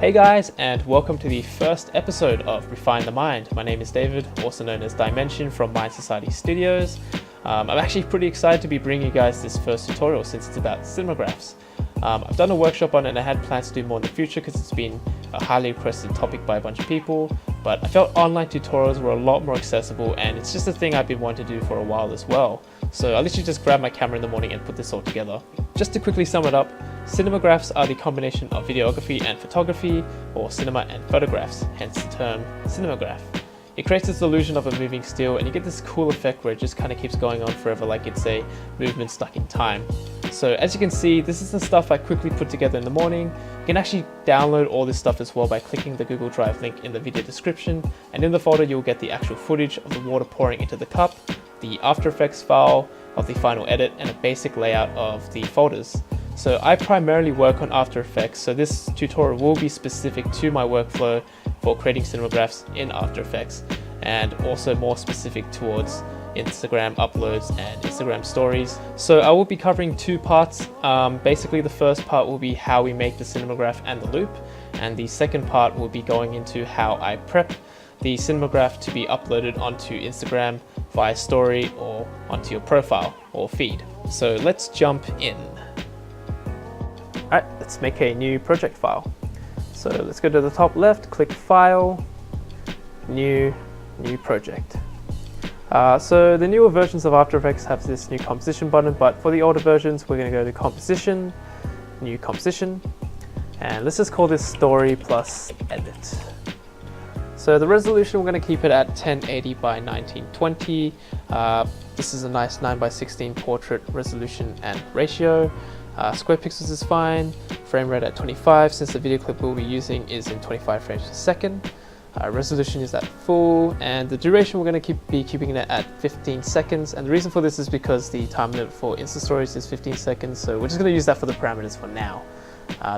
Hey guys, and welcome to the first episode of Refine the Mind. My name is David, also known as Dimension from Mind Society Studios. I'm actually pretty excited to be bringing you guys this first tutorial since it's about cinemagraphs. I've done a workshop on it and I had plans to do more in the future because it's been a highly requested topic by a bunch of people, but I felt online tutorials were a lot more accessible and it's just a thing I've been wanting to do for a while as well. So I literally just grabbed my camera in the morning and put this all together. Just to quickly sum it up, cinemagraphs are the combination of videography and photography, or cinema and photographs, hence the term cinemagraph. It creates this illusion of a moving still and you get this cool effect where it just kind of keeps going on forever like it's a movement stuck in time. So as you can see, this is the stuff I quickly put together in the morning. You can actually download all this stuff as well by clicking the Google Drive link in the video description, and in the folder you'll get the actual footage of the water pouring into the cup, the After Effects file of the final edit, and a basic layout of the folders. So I primarily work on After Effects, so this tutorial will be specific to my workflow for creating cinemagraphs in After Effects, and also more specific towards Instagram uploads and Instagram stories. So I will be covering two parts. Basically the first part will be how we make the cinemagraph and the loop, and the second part will be going into how I prep the cinemagraph to be uploaded onto Instagram via story or onto your profile or feed. So let's jump in. Alright, let's make a new project file. So let's go to the top left, click File, New Project. So the newer versions of After Effects have this new composition button, but for the older versions we're going to go to Composition, New Composition, and let's just call this Story plus Edit. So the resolution we're going to keep it at 1080 by 1920. This is a nice 9:16 portrait resolution and ratio. Square pixels is fine, frame rate at 25 since the video clip we'll be using is in 25 frames per second. Resolution is at full, and the duration we're going to be keeping it at 15 seconds, and the reason for this is because the time limit for Insta Stories is 15 seconds, so we're just going to use that for the parameters for now.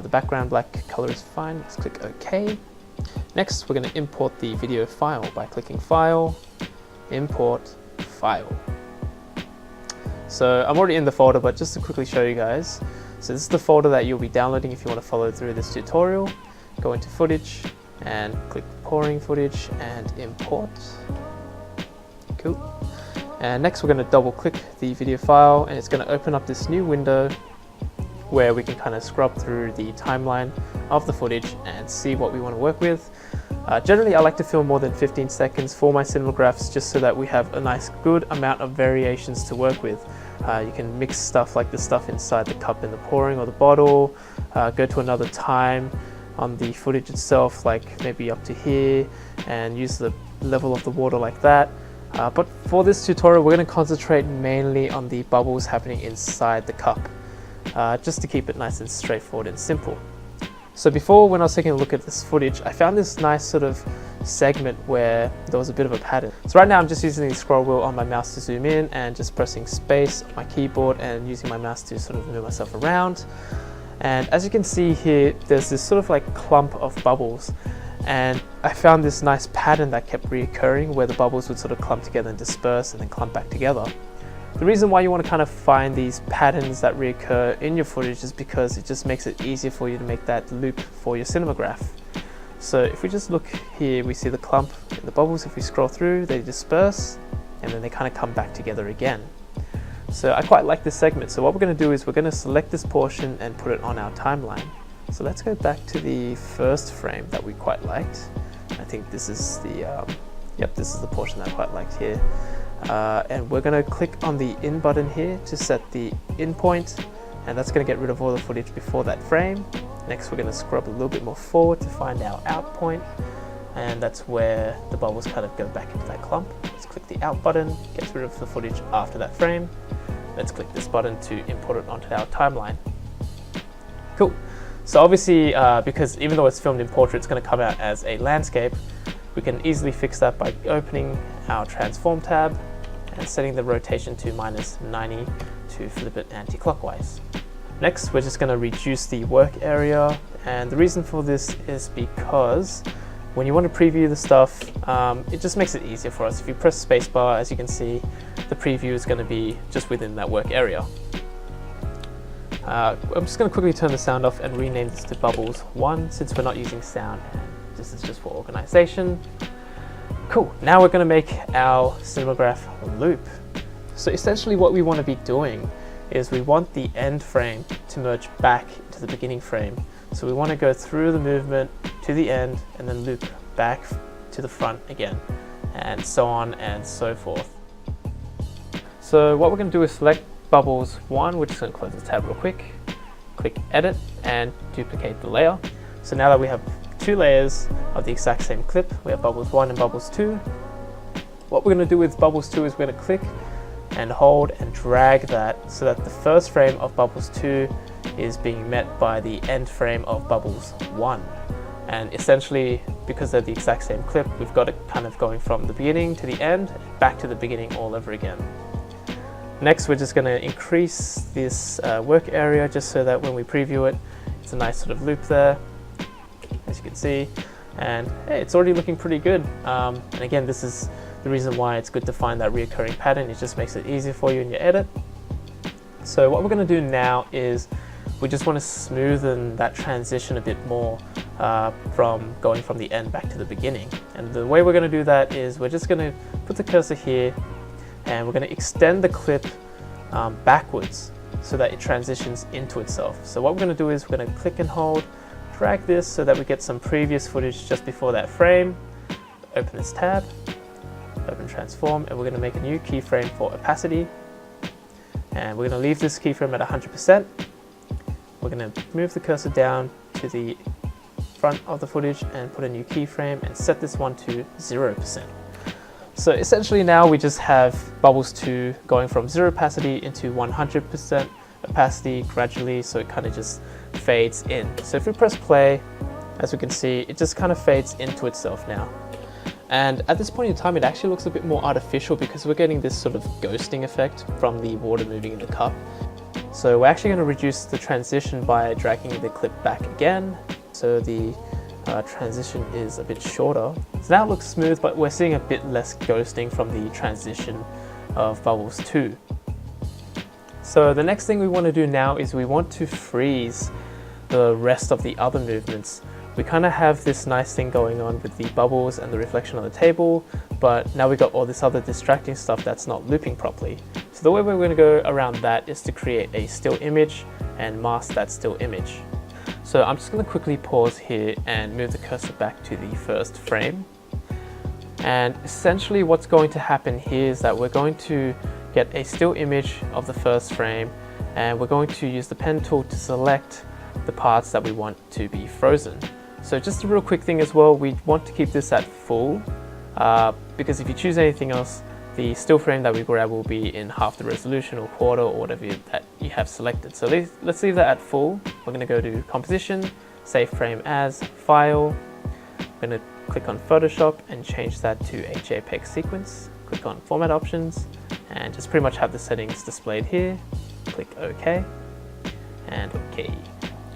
The background black color is fine, let's click OK. Next we're going to import the video file by clicking File, Import File. So I'm already in the folder, but just to quickly show you guys, so this is the folder that you'll be downloading if you want to follow through this tutorial. Go into Footage and click Pouring Footage and Import. Cool. And next we're going to double click the video file and it's going to open up this new window where we can kind of scrub through the timeline of the footage and see what we want to work with. Generally I like to film more than 15 seconds for my cinemagraphs just so that we have a nice good amount of variations to work with. You can mix stuff like the stuff inside the cup in the pouring or the bottle, go to another time on the footage itself, like maybe up to here, and use the level of the water like that. But for this tutorial we're going to concentrate mainly on the bubbles happening inside the cup, just to keep it nice and straightforward and simple. So before, when I was taking a look at this footage, I found this nice sort of segment where there was a bit of a pattern. So right now I'm just using the scroll wheel on my mouse to zoom in and just pressing space on my keyboard and using my mouse to sort of move myself around. And as you can see here, there's this sort of like clump of bubbles, and I found this nice pattern that kept reoccurring where the bubbles would sort of clump together and disperse and then clump back together. The reason why you want to kind of find these patterns that reoccur in your footage is because it just makes it easier for you to make that loop for your cinemagraph. So if we just look here, we see the clump in the bubbles. If we scroll through, they disperse and then they kind of come back together again. So I quite like this segment. So what we're going to do is we're going to select this portion and put it on our timeline. So let's go back to the first frame that we quite liked. I think this is the, this is the portion that I quite liked here. And we're going to click on the in button here to set the in point, and that's going to get rid of all the footage before that frame. Next we're going to scrub a little bit more forward to find our out point, and that's where the bubbles kind of go back into that clump. Let's click the out button, gets rid of the footage after that frame. Let's click this button to import it onto our timeline. Cool. So obviously because even though it's filmed in portrait, it's going to come out as a landscape. We can easily fix that by opening our transform tab and setting the rotation to -90 to flip it anti-clockwise. Next, we're just going to reduce the work area, and the reason for this is because when you want to preview the stuff, it just makes it easier for us. If you press spacebar, as you can see, the preview is going to be just within that work area. I'm just going to quickly turn the sound off and rename this to Bubbles 1 since we're not using sound and this is just for organization. Cool, now we're going to make our Cinemagraph loop. So essentially what we want to be doing is we want the end frame to merge back to the beginning frame. So we want to go through the movement to the end and then loop back to the front again, and so on and so forth. So what we're going to do is select Bubbles 1, we're just going to close the tab real quick, click Edit and duplicate the layer. So now that we have two layers of the exact same clip, we have Bubbles 1 and Bubbles 2. What we're going to do with Bubbles 2 is we're going to click and hold and drag that so that the first frame of Bubbles 2 is being met by the end frame of Bubbles 1. And essentially, because they're the exact same clip, we've got it kind of going from the beginning to the end, back to the beginning all over again. Next, we're just going to increase this work area just so that when we preview it, it's a nice sort of loop there, as you can see. And hey, it's already looking pretty good. And again, this is the reason why it's good to find that reoccurring pattern. It just makes it easier for you in your edit. So what we're going to do now is we just want to smoothen that transition a bit more from going from the end back to the beginning. And the way we're going to do that is we're just going to put the cursor here and we're going to extend the clip backwards so that it transitions into itself. So what we're going to do is we're going to click and hold, drag this so that we get some previous footage just before that frame. Open this tab, open transform, and we're going to make a new keyframe for opacity. And we're going to leave this keyframe at 100%. We're going to move the cursor down to the front of the footage and put a new keyframe and set this one to 0%. So essentially now we just have Bubbles 2 going from 0 opacity into 100% opacity gradually, so it kind of just fades in. So if we press play, as we can see, it just kind of fades into itself now. And at this point in time, it actually looks a bit more artificial because we're getting this sort of ghosting effect from the water moving in the cup. So we're actually going to reduce the transition by dragging the clip back again. So the transition is a bit shorter. So now it looks smooth, but we're seeing a bit less ghosting from the transition of Bubbles 2. So the next thing we want to do now is we want to freeze the rest of the other movements. We kind of have this nice thing going on with the bubbles and the reflection on the table, but now we've got all this other distracting stuff that's not looping properly. So the way we're going to go around that is to create a still image and mask that still image. So I'm just going to quickly pause here and move the cursor back to the first frame. And essentially what's going to happen here is that we're going to get a still image of the first frame, and we're going to use the pen tool to select the parts that we want to be frozen. So just a real quick thing as well, we want to keep this at full because if you choose anything else, the still frame that we grab will be in half the resolution or quarter or whatever that you have selected. So let's leave that at full. We're going to go to Composition, Save Frame As, File. I'm going to click on Photoshop and change that to a JPEG sequence. Click on Format Options and just pretty much have the settings displayed here. Click OK and OK.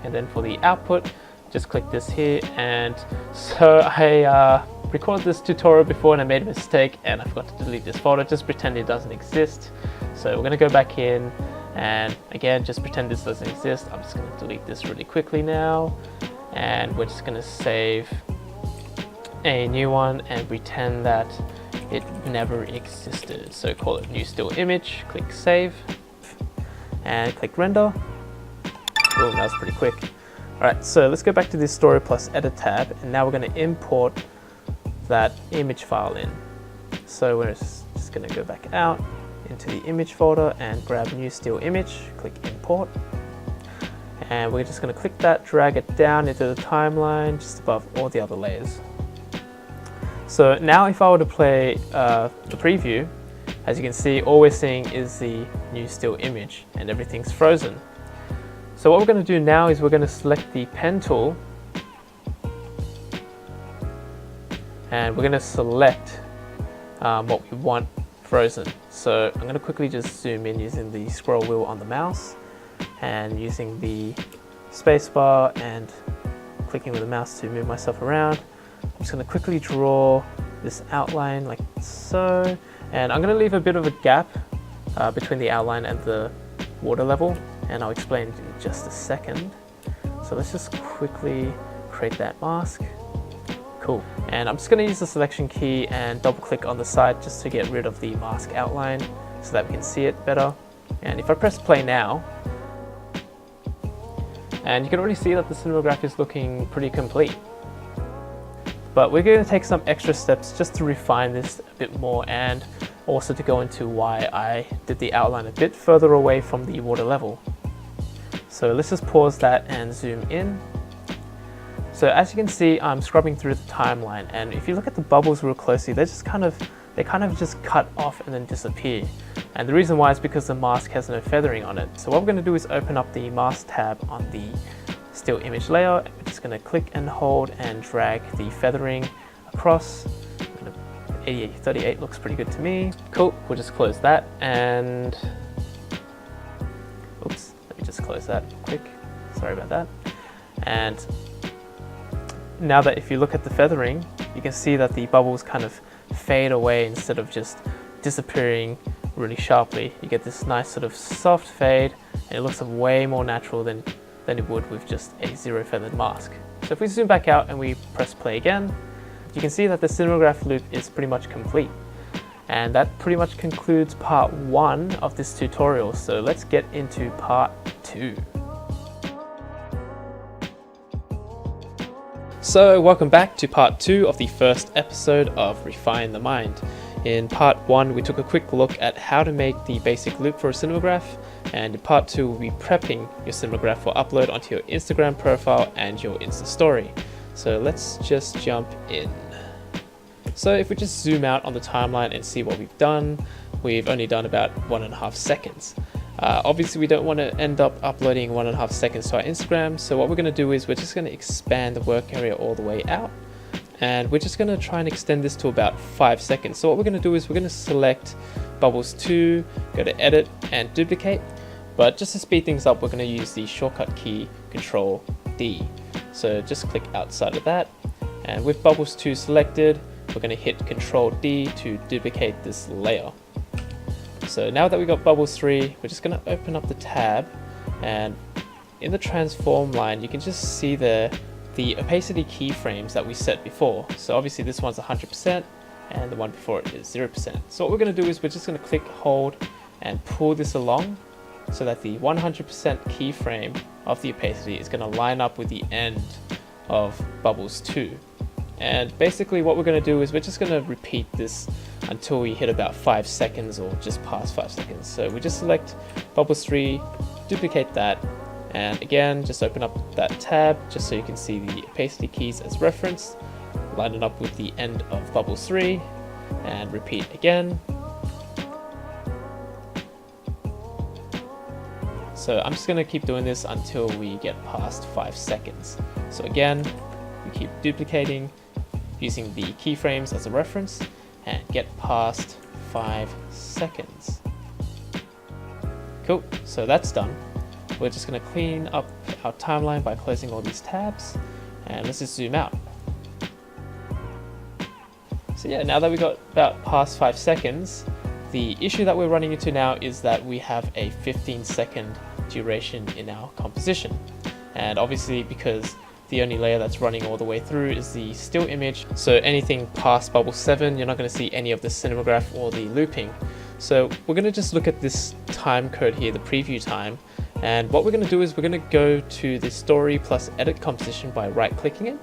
And then for the output, just click this here. And so I recorded this tutorial before and I made a mistake and I forgot to delete this folder. Just pretend it doesn't exist. So we're going to go back in and again just pretend this doesn't exist. I'm just going to delete this really quickly now, and we're just going to save a new one and pretend that it never existed. So call it new still image, click save and click render. Oh, that was pretty quick. Alright, so let's go back to this Story Plus Edit tab, and now we're going to import that image file in. So we're just going to go back out into the image folder and grab new still image, click import, and we're just going to click that, drag it down into the timeline just above all the other layers. So now if I were to play the preview, as you can see, all we're seeing is the new still image and everything's frozen. So what we're going to do now is we're going to select the pen tool and we're going to select what we want frozen. So I'm going to quickly just zoom in using the scroll wheel on the mouse and using the spacebar and clicking with the mouse to move myself around. I'm just going to quickly draw this outline like so, and I'm going to leave a bit of a gap between the outline and the water level, and I'll explain in just a second. So let's just quickly create that mask. Cool. And I'm just going to use the selection key and double click on the side just to get rid of the mask outline so that we can see it better. And if I press play now, and you can already see that the Cinemagraph is looking pretty complete. But we're going to take some extra steps just to refine this a bit more, and also to go into why I did the outline a bit further away from the water level. So let's just pause that and zoom in. So as you can see, I'm scrubbing through the timeline, and if you look at the bubbles real closely, they kind of just cut off and then disappear. And the reason why is because the mask has no feathering on it. So what we're going to do is open up the mask tab on the still image layer. We're just going to click and hold and drag the feathering across. 8838 looks pretty good to me. Cool, we'll just close that, and oops, let me just close that quick. Sorry about that. And now that if you look at the feathering, you can see that the bubbles kind of fade away instead of just disappearing really sharply. You get this nice sort of soft fade, and it looks way more natural than it would with just a zero feathered mask. So if we zoom back out and we press play again, you can see that the Cinemagraph loop is pretty much complete. And that pretty much concludes part 1 of this tutorial. So let's get into part 2. So welcome back to part 2 of the first episode of Refine the Mind. In part 1 we took a quick look at how to make the basic loop for a Cinemagraph, and in part 2 we'll be prepping your Cinemagraph for upload onto your Instagram profile and your Insta story. So let's just jump in. So if we just zoom out on the timeline and see what we've done, we've only done about 1.5 seconds. Obviously we don't want to end up uploading 1.5 seconds to our Instagram, so what we're going to do is we're just going to expand the work area all the way out, and we're just going to try and extend this to about 5 seconds. So what we're going to do is we're going to select Bubbles 2, go to Edit and Duplicate, but just to speed things up we're going to use the shortcut key Control D. So just click outside of that, and with Bubbles 2 selected, we're going to hit Control D to duplicate this layer. So now that we've got Bubbles 3, we're just going to open up the tab, and in the transform line you can just see the opacity keyframes that we set before. So obviously this one's 100% and the one before it is 0%. So what we're going to do is we're just going to click, hold and pull this along so that the 100% keyframe of the opacity is going to line up with the end of Bubbles 2. And basically what we're going to do is we're just going to repeat this until we hit about 5 seconds or just past 5 seconds. So we just select Bubbles 3, duplicate that, and again just open up that tab just so you can see the opacity keys as reference, line it up with the end of Bubbles 3 and repeat again. So I'm just going to keep doing this until we get past 5 seconds. So again, we keep duplicating, using the keyframes as a reference, and get past 5 seconds. Cool, so that's done. We're just going to clean up our timeline by closing all these tabs, and let's just zoom out. So yeah, now that we got about past 5 seconds, the issue that we're running into now is that we have a 15-second duration in our composition. And obviously because the only layer that's running all the way through is the still image, so anything past bubble 7 you're not going to see any of the Cinemagraph or the looping. So we're going to just look at this time code here, the preview time, and what we're going to do is we're going to go to the story plus edit composition by right clicking it,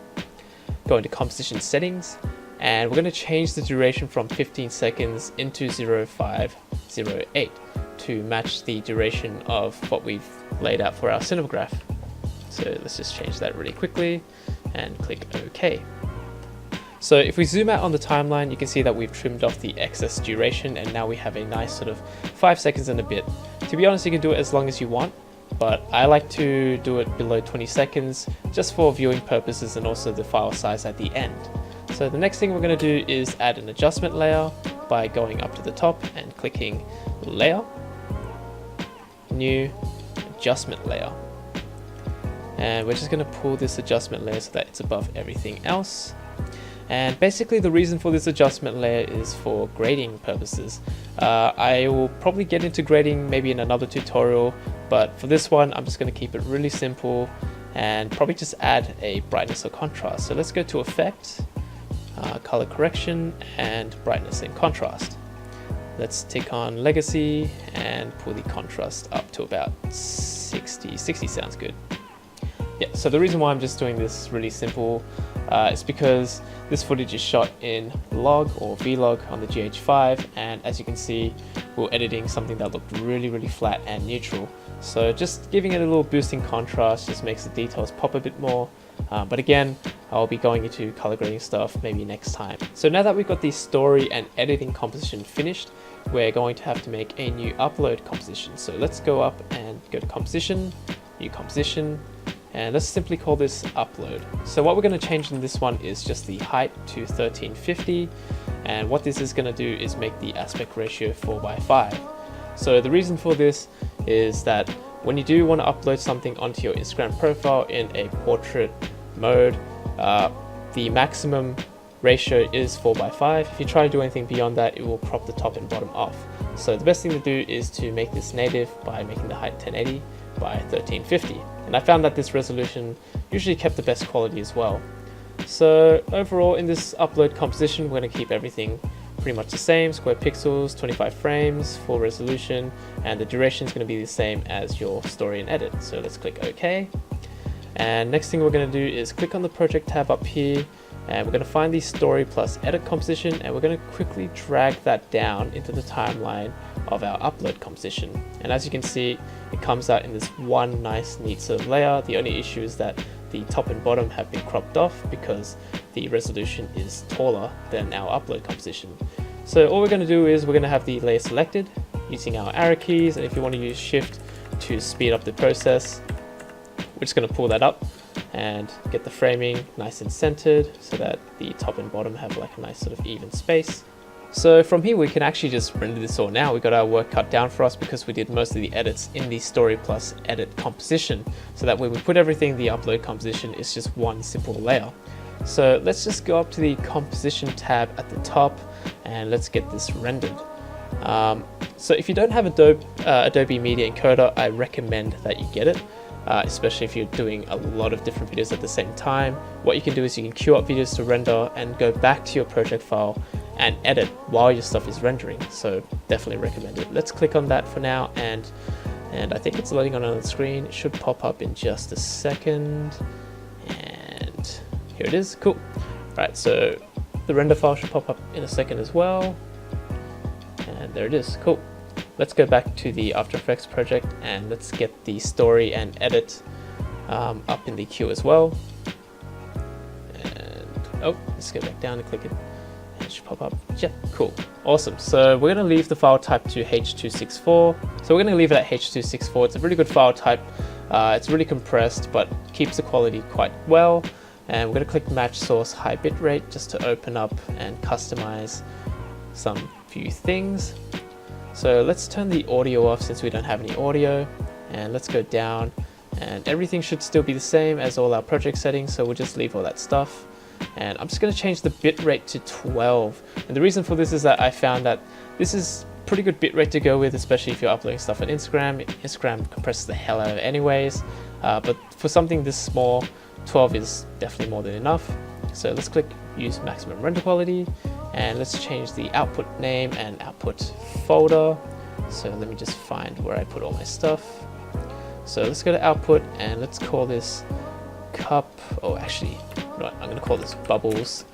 go into composition settings, and we're going to change the duration from 15 seconds into 0508 to match the duration of what we've laid out for our Cinemagraph. So let's just change that really quickly and click OK. So if we zoom out on the timeline, you can see that we've trimmed off the excess duration, and now we have a nice sort of 5 seconds and a bit. To be honest, you can do it as long as you want, but I like to do it below 20 seconds just for viewing purposes and also the file size at the end. So the next thing we're going to do is add an adjustment layer by going up to the top and clicking Layer, New, Adjustment Layer. And we're just going to pull this adjustment layer so that it's above everything else. And basically the reason for this adjustment layer is for grading purposes. I will probably get into grading maybe in another tutorial, but for this one I'm just going to keep it really simple and probably just add a brightness or contrast. So let's go to Effect, Color Correction, and Brightness and Contrast. Let's tick on Legacy and pull the contrast up to about 60. 60 sounds good. Yeah, so the reason why I'm just doing this really simple is because this footage is shot in log or vlog on the GH5, and as you can see, we're editing something that looked really flat and neutral. So just giving it a little boost in contrast just makes the details pop a bit more. But again, I'll be going into color grading stuff maybe next time. So now that we've got the story and editing composition finished, we're going to have to make a new upload composition. So let's go up and go to Composition, New Composition, and let's simply call this Upload. So what we're going to change in this one is just the height to 1350, and what this is going to do is make the aspect ratio 4:5. So the reason for this is that when you do want to upload something onto your Instagram profile in a portrait mode, the maximum ratio is 4:5. If you try to do anything beyond that, it will crop the top and bottom off. So the best thing to do is to make this native by making the height 1080 by 1350. And I found that this resolution usually kept the best quality as well. So overall in this upload composition, we're going to keep everything pretty much the same: square pixels, 25 frames, full resolution, and the duration is going to be the same as your story and edit. So let's click OK. And next thing we're going to do is click on the project tab up here, and we're going to find the story plus edit composition, and we're going to quickly drag that down into the timeline of our upload composition. And as you can see, it comes out in this one nice neat sort of layer. The only issue is that the top and bottom have been cropped off because the resolution is taller than our upload composition. So all we're going to do is we're going to have the layer selected using our arrow keys, and if you want to use Shift to speed up the process, we're just going to pull that up and get the framing nice and centered so that the top and bottom have like a nice sort of even space. So from here we can actually just render this all now. We got our work cut down for us because we did most of the edits in the story plus edit composition, so that when we put everything in the upload composition, it's just one simple layer. So let's just go up to the composition tab at the top and let's get this rendered. So if you don't have Adobe Media Encoder, I recommend that you get it. Especially if you're doing a lot of different videos at the same time. What you can do is you can queue up videos to render and go back to your project file and edit while your stuff is rendering. So definitely recommend it. Let's click on that for now, and I think it's loading on the screen. It should pop up in just a second, and here it is. Cool. Right, so the render file should pop up in a second as well, and there it is. Cool. Let's go back to the After Effects project and let's get the story and edit up in the queue as well. And let's go back down and click it, and it should pop up. Yeah, cool, awesome. So we're going to leave the file type to H.264. So we're going to leave it at H.264. It's a really good file type. It's really compressed, but keeps the quality quite well. And we're going to click Match Source High Bitrate just to open up and customize some few things. So let's turn the audio off since we don't have any audio, and let's go down, and everything should still be the same as all our project settings, so we'll just leave all that stuff. And I'm just going to change the bitrate to 12, and the reason for this is that I found that this is pretty good bitrate to go with, especially if you're uploading stuff on Instagram. Instagram compresses the hell out of it anyways, but for something this small, 12 is definitely more than enough. So let's click Use Maximum Render Quality, and let's change the output name and output folder. So let me just find where I put all my stuff. So let's go to output and let's call this cup, actually, right, I'm going to call this Bubbles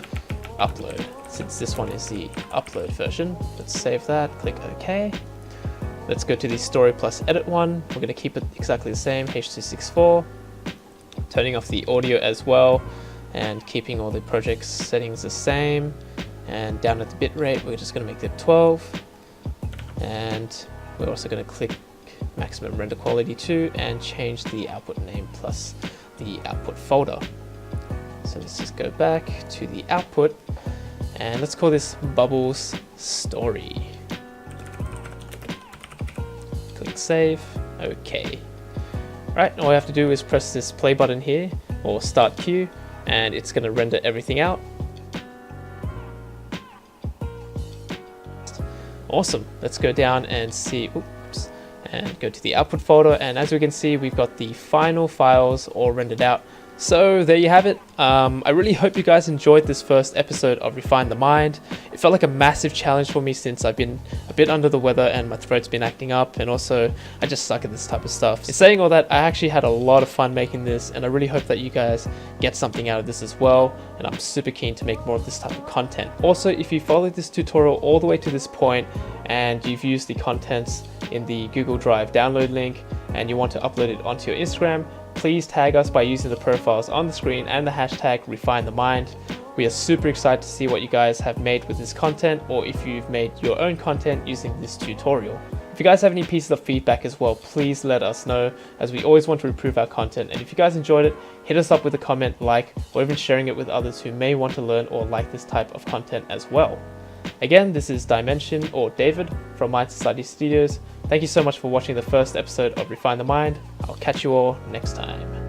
Upload, since this one is the upload version. Let's save that, click OK. Let's go to the story plus edit one. We're going to keep it exactly the same, H.264. Turning off the audio as well, and keeping all the project settings the same. And down at the bitrate, we're just going to make it 12. And we're also going to click maximum render quality 2 and change the output name plus the output folder. So let's just go back to the output and let's call this Bubbles Story. Click save. Okay. Right, all I have to do is press this play button here, or start queue, and it's going to render everything out. Awesome. Let's go down and see, oops, and go to the output folder. And as we can see, we've got the final files all rendered out. So there you have it. I really hope you guys enjoyed this first episode of Refine the Mind. It felt like a massive challenge for me since I've been a bit under the weather and my throat's been acting up, and also I just suck at this type of stuff. In saying all that, I actually had a lot of fun making this, and I really hope that you guys get something out of this as well, and I'm super keen to make more of this type of content. Also, if you followed this tutorial all the way to this point and you've used the contents in the Google Drive download link and you want to upload it onto your Instagram, please tag us by using the profiles on the screen and the hashtag #RefineTheMind. We are super excited to see what you guys have made with this content, or if you've made your own content using this tutorial. If you guys have any pieces of feedback as well, please let us know, as we always want to improve our content. And if you guys enjoyed it, hit us up with a comment, like, or even sharing it with others who may want to learn or like this type of content as well. Again, this is Dimension, or David, from Mind Society Studios. Thank you so much for watching the first episode of Refine the Mind. I'll catch you all next time.